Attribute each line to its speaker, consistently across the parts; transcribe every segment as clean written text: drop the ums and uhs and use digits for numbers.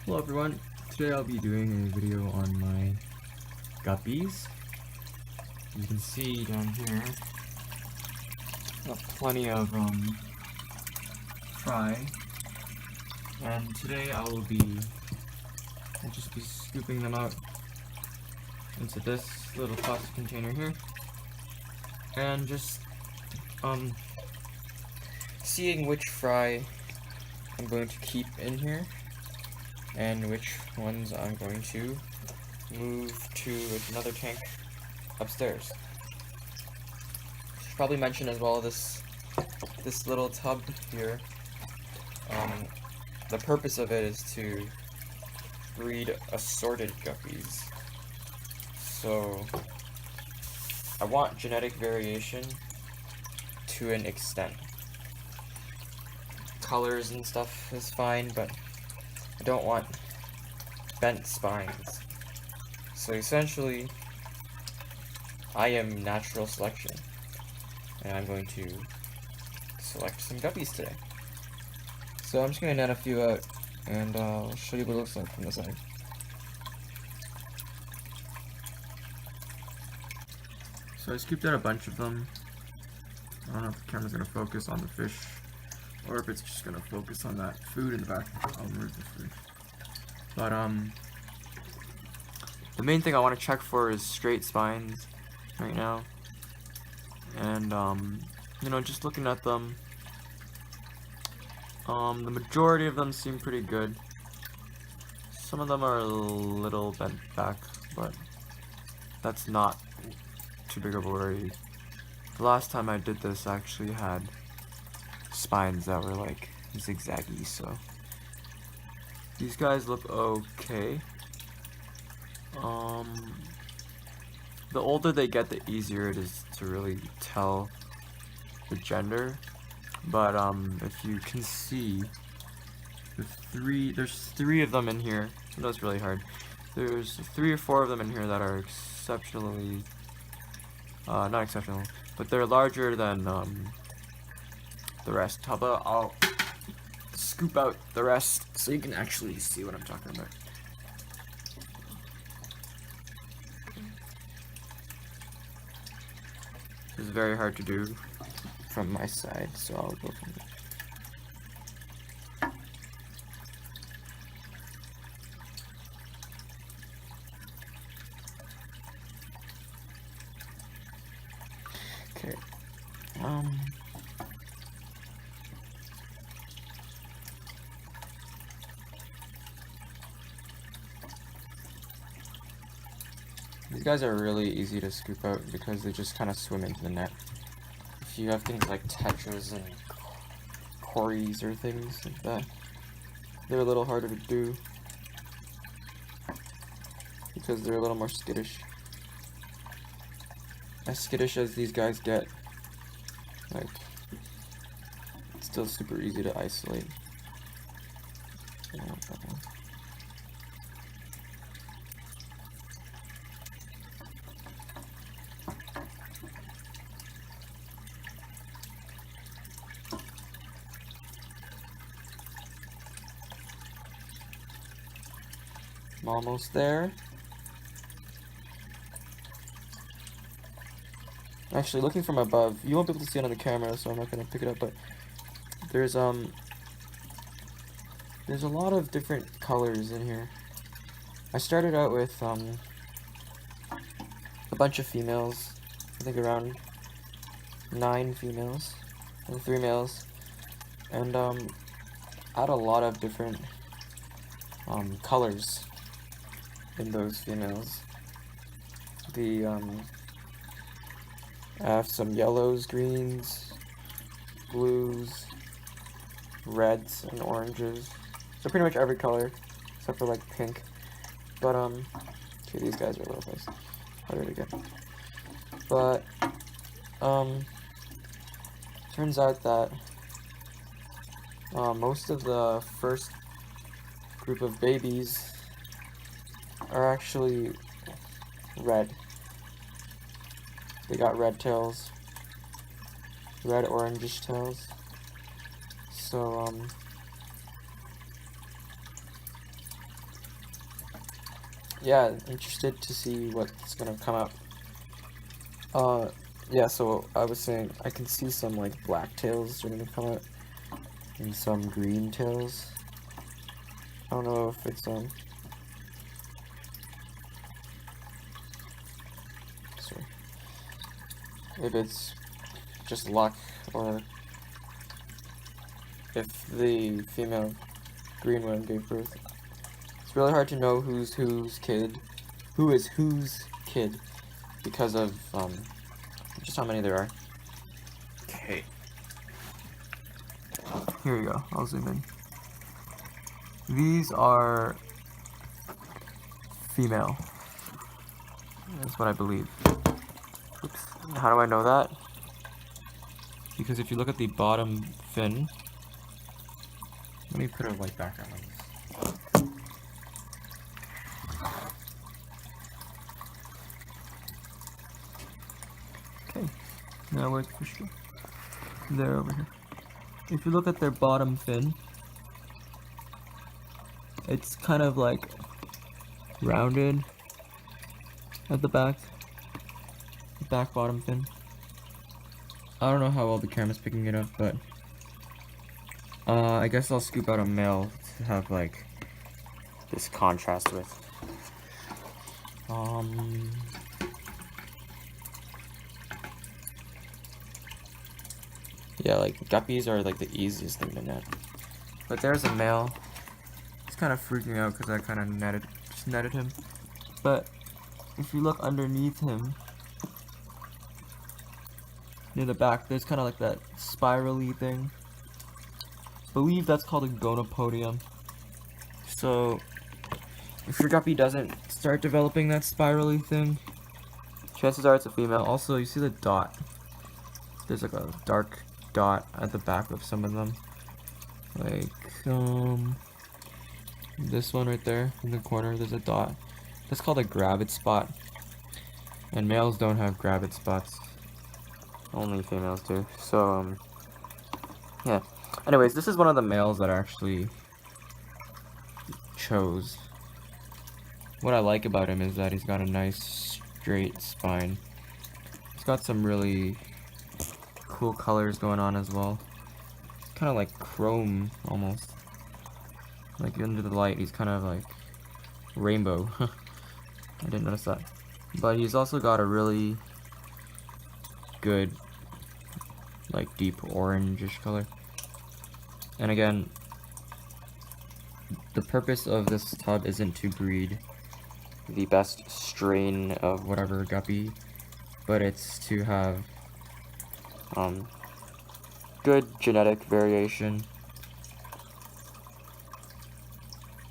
Speaker 1: Hello everyone, today I'll be doing a video on my guppies. You can see down here, got plenty of fry, and today I'll just be scooping them out into this little plastic container here, and just seeing which fry I'm going to keep in here and which ones I'm going to move to another tank upstairs. Should probably mention as well this little tub here. The purpose of it is to breed assorted guppies. So I want genetic variation to an extent. Colors and stuff is fine, but I don't want bent spines. So essentially, I am natural selection, and I'm going to select some guppies today. So I'm just going to net a few out, and I'll show you what it looks like from the side. So I scooped out a bunch of them. I don't know if the camera's going to focus on the fish, or if it's just going to focus on that food in the back. I'll remove the food. But the main thing I want to check for is straight spines right now. And you know, just looking at them, the majority of them seem pretty good. Some of them are a little bent back, but that's not too big of a worry. The last time I did this, I actually had spines that were like zigzaggy, so these guys look okay. The older they get, the easier it is to really tell the gender. But if you can see, there's three of them in here. I know it's really hard. There's 3 or 4 of them in here that are exceptionally, not exceptional, but they're larger than the rest. How about I'll scoop out the rest so you can actually see what I'm talking about. This is very hard to do from my side, so I'll go from there. Okay. These guys are really easy to scoop out because they just kind of swim into the net. If you have things like tetras and cories or things like that, they're a little harder to do because they're a little more skittish. As skittish as these guys get, like, it's still super easy to isolate. I'm almost there. Actually, looking from above, you won't be able to see it on the camera, so I'm not going to pick it up, but there's a lot of different colors in here. I started out with a bunch of females, I think around 9 females and 3 males, and had a lot of different colors in those females. I have some yellows, greens, blues, reds, and oranges. So pretty much every color, except for like pink. But okay, these guys are a little place harder to get. But turns out that most of the first group of babies are actually red. They got red tails, red orangish tails. So yeah, interested to see what's gonna come out. Yeah, so I was saying I can see some like black tails are gonna come out and some green tails. I don't know if it's sorry, if it's just luck or if the female green one gave birth. It's really hard to know who's whose kid, who is whose kid, because of just how many there are. Okay. Here we go. I'll zoom in. These are female. That's what I believe. Oops. How do I know that? Because if you look at the bottom fin, let me put a white background on this. Okay. Now where's the fish? They're over here. If you look at their bottom fin, it's kind of like rounded at the back bottom fin. I don't know how well the camera's picking it up, but I guess I'll scoop out a male to have like this contrast with. Yeah, like guppies are like the easiest thing to net. But there's a male. He's kind of freaking out because I kind of netted him. But if you look underneath him, near the back, there's kind of like that spirally thing. I believe that's called a gonopodium. So if your guppy doesn't start developing that spirally thing, chances are it's a female. Also, you see the dot. There's like a dark dot at the back of some of them. Like, this one right there in the corner, there's a dot. That's called a gravid spot. And males don't have gravid spots. Only females do. So, yeah. Anyways, this is one of the males that I actually chose. What I like about him is that he's got a nice straight spine. He's got some really cool colors going on as well. Kind of like chrome almost. Like under the light, he's kind of like rainbow. I didn't notice that. But he's also got a really good, like deep orangish color. And again, the purpose of this tub isn't to breed the best strain of whatever guppy, but it's to have good genetic variation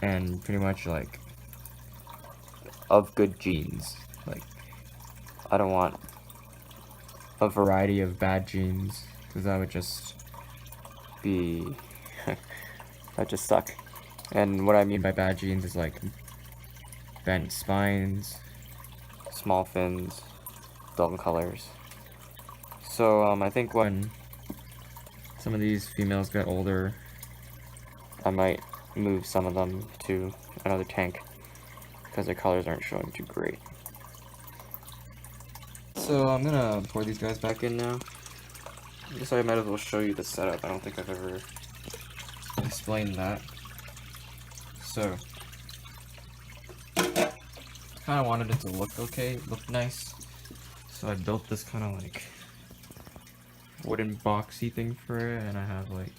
Speaker 1: and pretty much like of good genes. Like, I don't want a variety of bad genes, because that would just be that just suck. And what I mean by bad genes is like bent spines, small fins, dull colors. So I think when some of these females get older, I might move some of them to another tank because their colors aren't showing too great. So I'm gonna pour these guys back in now. I guess I might as well show you the setup. I don't think I've ever explained that. So, kind of wanted it to look okay, look nice. So I built this kind of like wooden boxy thing for it, and I have like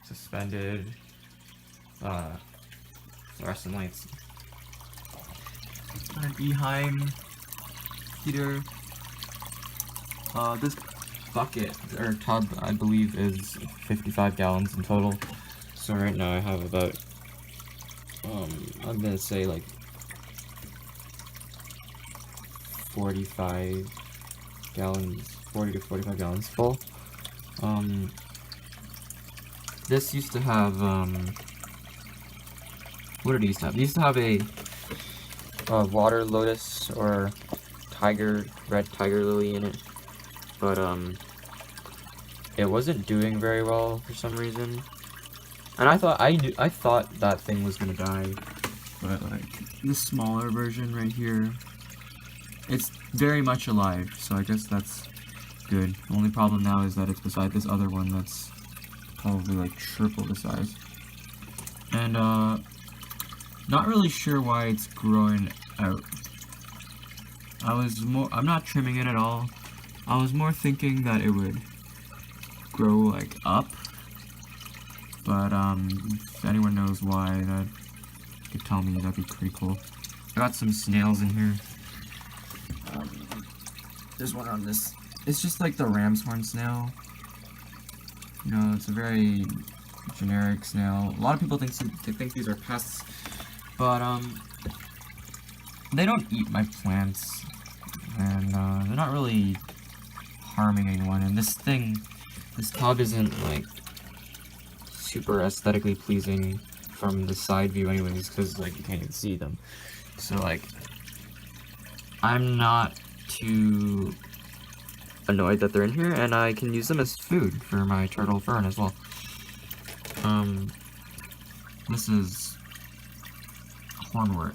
Speaker 1: suspended fluorescent lights. An Eheim heater. This bucket or tub, I believe, is 55 gallons in total. So right now I have about I'm gonna say like 45 gallons, 40 to 45 gallons full. This used to have what did it used to have? It used to have a water lotus or red tiger lily in it, but it wasn't doing very well for some reason. And I thought that thing was gonna die but like the smaller version right here, it's very much alive, so I guess that's good. The only problem now is that it's beside this other one that's probably like triple the size. And not really sure why it's growing out. I'm not trimming it at all. I was more thinking that it would grow like up, but if anyone knows why, that could tell me. That'd be pretty cool. I got some snails in here. There's one on this. It's just like the ram's horn snail. You know, it's a very generic snail. A lot of people think these are pests, but they don't eat my plants, and they're not really harming anyone. And this tub isn't like super aesthetically pleasing from the side view anyways, because like you can't even see them. So like I'm not too annoyed that they're in here, and I can use them as food for my turtle fern as well. This is hornwort,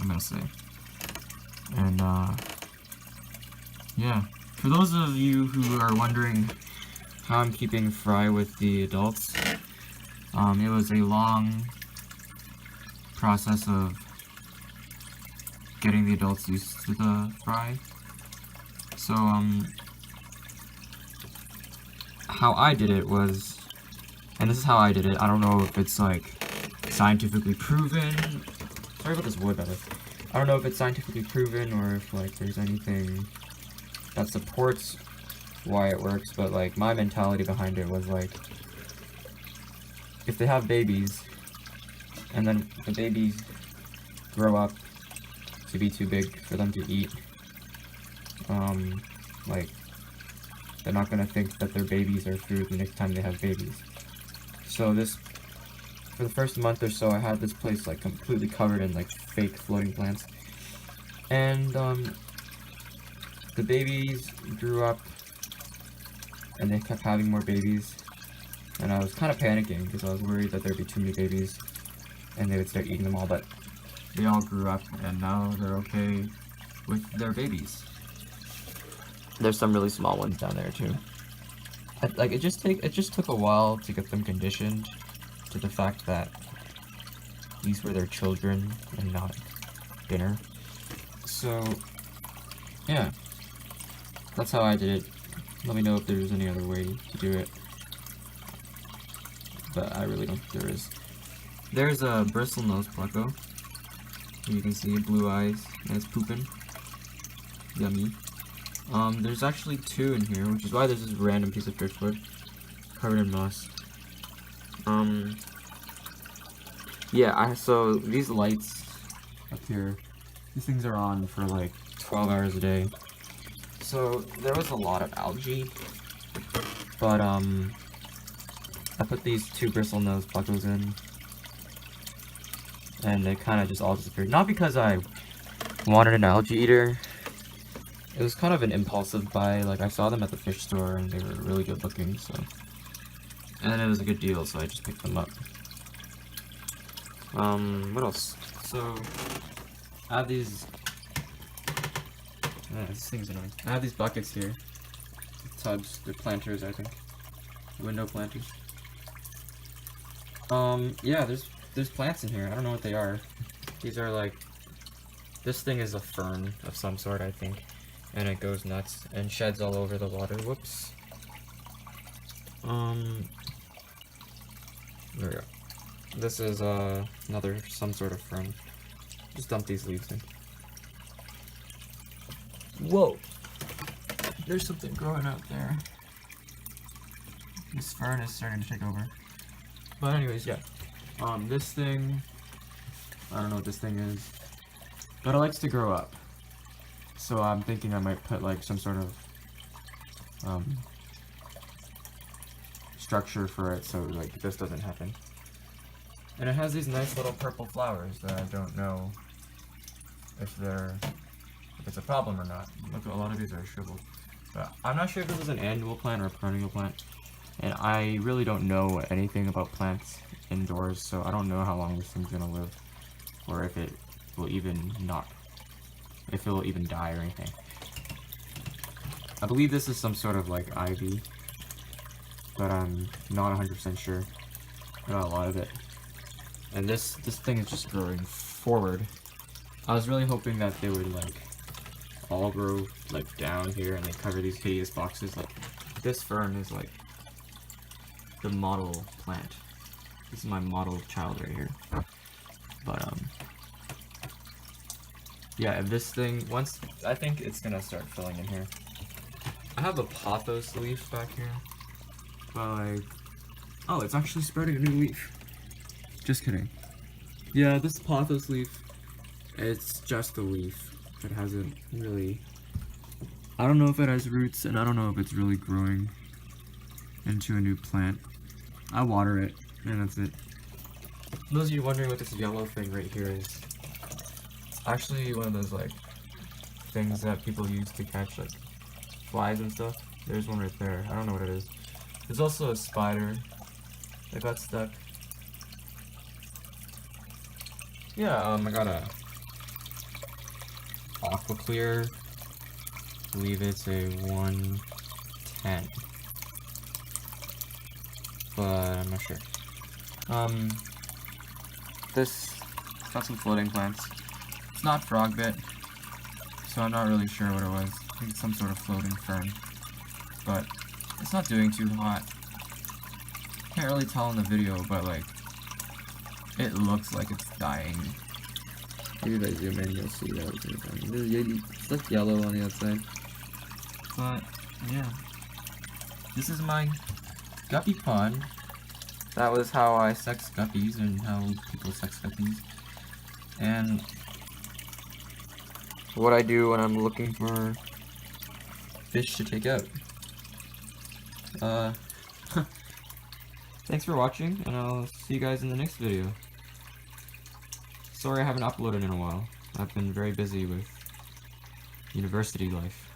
Speaker 1: I'm gonna say. And yeah, for those of you who are wondering how I'm keeping Fry with the adults, it was a long process of getting the adults used to the Fry. So how I did it was, and this is how I did it, I don't know if it's like scientifically proven. Sorry about this wood, by the way. I don't know if it's scientifically proven or if like there's anything that supports why it works, but like my mentality behind it was like, if they have babies and then the babies grow up to be too big for them to eat, like they're not gonna think that their babies are food the next time they have babies. So for the first month or so, I had this place like completely covered in like fake floating plants, and the babies grew up and they kept having more babies, and I was kind of panicking because I was worried that there'd be too many babies and they would start eating them all, but they all grew up and now they're okay with their babies. There's some really small ones down there too. It just took a while to get them conditioned to the fact that these were their children and not dinner. So yeah, that's how I did it. Let me know if there's any other way to do it, but I really don't think there is. There's a bristlenose pleco. You can see blue eyes, and it's pooping. Yummy. There's actually 2 in here, which is why there's this random piece of driftwood covered in moss. Yeah, so these lights up here, these things are on for like 12 hours a day. So there was a lot of algae, but I put these 2 bristlenose plecos in, and they kind of just all disappeared. Not because I wanted an algae eater. It was kind of an impulsive buy. Like, I saw them at the fish store and they were really good looking, so. And then it was a good deal, so I just picked them up. What else? So, I have these. This thing's annoying. I have these buckets here. Tubs. They're planters, I think. Window planters. Yeah, there's plants in here. I don't know what they are. These are like. This thing is a fern of some sort, I think. And it goes nuts and sheds all over the water. Whoops. There we go. This is some sort of fern. Just dump these leaves in. Whoa! There's something growing out there. This fern is starting to take over. But anyways, yeah. This thing, I don't know what this thing is, but it likes to grow up. So I'm thinking I might put like some sort of structure for it so like this doesn't happen. And it has these nice little purple flowers that I don't know if it's a problem or not. Look, a lot of these are shriveled. But I'm not sure if this is an annual plant or a perennial plant. And I really don't know anything about plants indoors, so I don't know how long this thing's gonna live. or if it will even die or anything. I believe this is some sort of like ivy, but I'm not 100% sure. I got a lot of it. And this thing is just growing forward. I was really hoping that they would like all grow like down here and they cover these hideous boxes. Like this fern is like the model plant. This is my model child right here. But yeah, if this thing once, I think it's gonna start filling in here. I have a pothos leaf back here, but like, oh, it's actually spreading a new leaf. Just kidding. Yeah, this pothos leaf, it's just a leaf. It hasn't really, I don't know if it has roots, and I don't know if it's really growing into a new plant. I water it, and that's it. Those of you wondering what this yellow thing right here is, it's actually one of those like things that people use to catch like flies and stuff. There's one right there. I don't know what it is. There's also a spider that got stuck. Yeah, I got a aqua clear. I believe it's a 110, but I'm not sure. This got some floating plants. It's not frog bit, so I'm not really sure what it was. I think it's some sort of floating fern, but it's not doing too hot. Can't really tell in the video, but like, it looks like it's dying. Maybe if I zoom in, you'll see that it's dying. It's like yellow on the outside. But yeah, this is my guppy pond. That was how I sex guppies and how people sex guppies. And what I do when I'm looking for fish to take out. Thanks for watching, and I'll see you guys in the next video. Sorry I haven't uploaded in a while. I've been very busy with university life.